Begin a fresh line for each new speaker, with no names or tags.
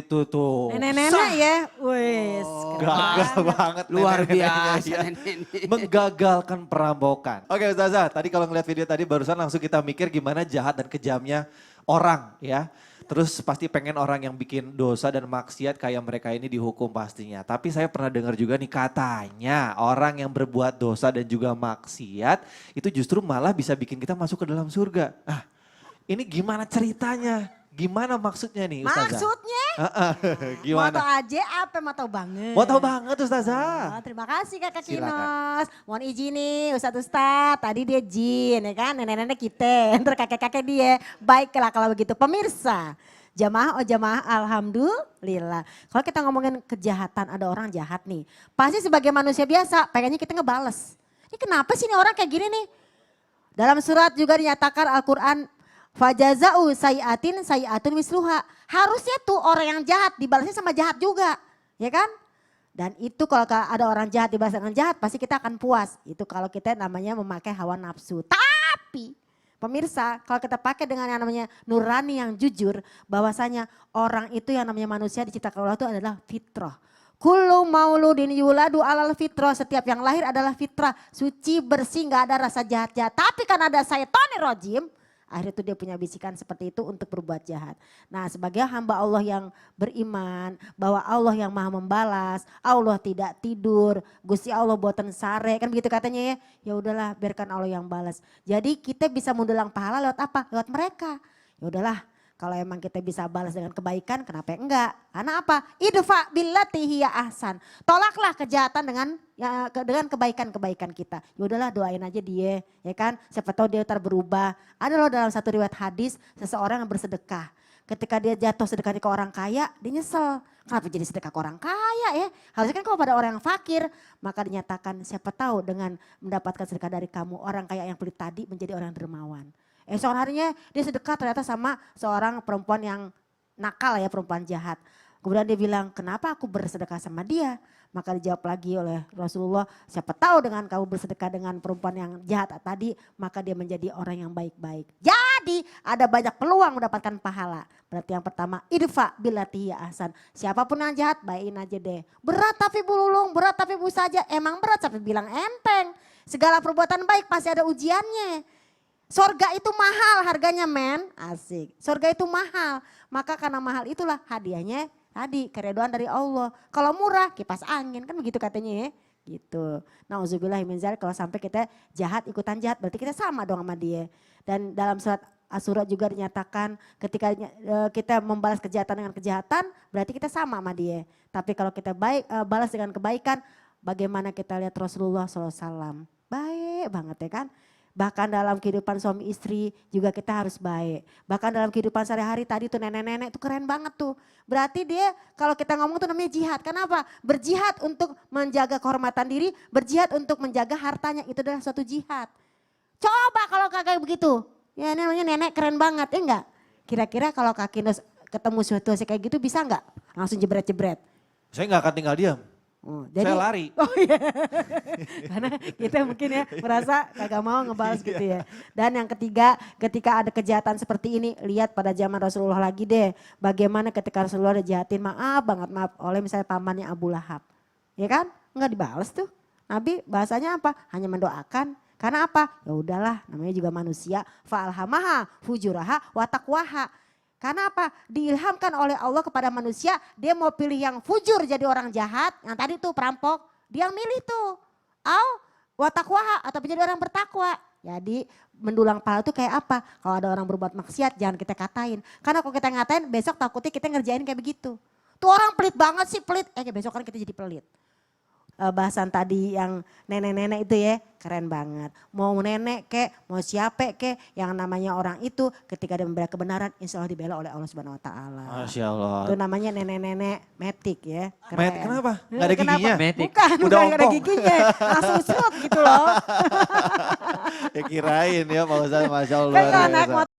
itu tuh.
Nenek-nenek ya, wes.
Gagal banget.
Luar
nenek-neneknya
biasa
ya.
nenek-nenek.
Menggagalkan perampokan. Oke Ustazah, tadi kalau ngeliat video tadi barusan langsung kita mikir gimana jahat dan kejamnya orang ya. Terus pasti pengen orang yang bikin dosa dan maksiat kayak mereka ini dihukum pastinya. Tapi saya pernah dengar juga nih katanya orang yang berbuat dosa dan juga maksiat itu justru malah bisa bikin kita masuk ke dalam surga. Ah, ini gimana ceritanya? Gimana maksudnya nih Ustazah?
Maksudnya?
Gimana?
Mau tau aja apa mau tau banget?
Mau tahu banget Ustazah.
Oh, terima kasih Kakak
Silakan.
Kinos. Mohon izin nih Ustadz, tadi dia jin ya kan, nenek-nenek kita, ntar kakek-kakek dia. Baiklah kalau begitu pemirsa. Jamaah jamaah alhamdulillah. Kalau kita ngomongin kejahatan ada orang jahat nih. Pasti sebagai manusia biasa pengennya kita ngebales. Ini kenapa sih nih orang kayak gini nih? Dalam surat juga dinyatakan Al-Quran. Fajaza'u sayi'atun misluha. Harusnya tuh orang yang jahat dibalasnya sama jahat juga. Ya kan? Dan itu kalau ada orang jahat dibalas dengan jahat pasti kita akan puas. Itu kalau kita namanya memakai hawa nafsu. Tapi pemirsa kalau kita pakai dengan yang namanya nurani yang jujur. Bahwasanya orang itu yang namanya manusia diciptakan Allah itu adalah fitrah. Kullu mauludin yuladu alal fitrah. Setiap yang lahir adalah fitrah. Suci, bersih, gak ada rasa jahat-jahat. Tapi kan ada syaitonir rajim. Akhirnya itu dia punya bisikan seperti itu untuk berbuat jahat. Nah sebagai hamba Allah yang beriman bahwa Allah yang maha membalas, Allah tidak tidur, Gusti Allah buatan sare, kan begitu katanya ya. Ya udahlah biarkan Allah yang balas. Jadi kita bisa mendulang pahala lewat apa? Lewat mereka. Ya udahlah kalau emang kita bisa balas dengan kebaikan kenapa enggak? Karena apa? Idfa billati hiya ahsan. Tolaklah kejahatan dengan kebaikan-kebaikan kita. Ya udahlah doain aja dia, ya kan? Siapa tahu dia ntar berubah. Ada loh dalam satu riwayat hadis seseorang yang bersedekah. Ketika dia jatuh sedekahnya ke orang kaya, dia nyesel. Kenapa jadi sedekah ke orang kaya ya? Harusnya kan kalau pada orang yang fakir, maka dinyatakan siapa tahu dengan mendapatkan sedekah dari kamu, orang kaya yang pelit tadi menjadi orang dermawan. Esok harinya dia sedekah ternyata sama seorang perempuan yang nakal ya, perempuan jahat. Kemudian dia bilang, kenapa aku bersedekah sama dia? Maka dijawab lagi oleh Rasulullah, siapa tahu dengan kamu bersedekah dengan perempuan yang jahat tadi, maka dia menjadi orang yang baik-baik. Jadi ada banyak peluang mendapatkan pahala. Berarti yang pertama, idfa billati hiya ahsan. Siapapun yang jahat, baikin aja deh. Berat tapi bulung, berat tapi bu saja. Emang berat tapi bilang enteng. Segala perbuatan baik pasti ada ujiannya. Sorga itu mahal harganya men, asik. Sorga itu mahal, maka karena mahal itulah hadiahnya tadi keredoan dari Allah. Kalau murah kipas angin kan begitu katanya ya. Gitu. Nauzubillah min dzalik kalau sampai kita jahat ikutan jahat berarti kita sama dong sama dia. Dan dalam surat Asy-Syura juga dinyatakan ketika kita membalas kejahatan dengan kejahatan berarti kita sama dia. Tapi kalau kita balas dengan kebaikan bagaimana kita lihat Rasulullah SAW. Baik banget ya kan. Bahkan dalam kehidupan suami istri juga kita harus baik. Bahkan dalam kehidupan sehari-hari tadi tuh nenek-nenek tuh keren banget tuh. Berarti dia kalau kita ngomong tuh namanya jihad. Kenapa? Berjihad untuk menjaga kehormatan diri, berjihad untuk menjaga hartanya. Itu adalah suatu jihad. Coba kalau kakak begitu. Ya namanya nenek keren banget ya enggak? Kira-kira kalau Kak Kinos ketemu situasi kayak gitu bisa enggak? Langsung jebret-jebret.
Saya nggak akan tinggal diam.
Jadi,
saya lari.
Oh iya. Karena kita mungkin ya merasa kagak mau ngebalas gitu ya. Dan yang ketiga ketika ada kejahatan seperti ini lihat pada zaman Rasulullah lagi deh. Bagaimana ketika Rasulullah dijahatin maaf oleh misalnya pamannya Abu Lahab. Ya kan? Enggak dibalas tuh. Nabi bahasanya apa? Hanya mendoakan. Karena apa? Ya udahlah namanya juga manusia. Fa'alhamaha fujuraha wa taqwaha. Karena apa? Diilhamkan oleh Allah kepada manusia, dia mau pilih yang fujur jadi orang jahat, yang tadi tuh perampok, dia yang milih tuh. Watakwaha atau menjadi orang bertakwa. Jadi mendulang pahala itu kayak apa? Kalau ada orang berbuat maksiat jangan kita katain. Karena kalau kita ngatain besok takutnya kita ngerjain kayak begitu. Tuh orang pelit banget sih pelit, besok kan kita jadi pelit. Bahasan tadi yang nenek-nenek itu ya keren banget. Mau nenek kek, mau siapa kek yang namanya orang itu ketika dia membela kebenaran insya Allah dibela oleh Allah Subhanahu Wa Taala.
Masya Allah.
Itu namanya nenek-nenek metik ya. Keren.
Kenapa? Gak ada giginya?
Metik.
Bukan gak ada giginya. Langsung serut gitu loh.
Ya kirain ya Pak Ustadz, Masya Allah.
Kan
luar
naik
biasa.
motor.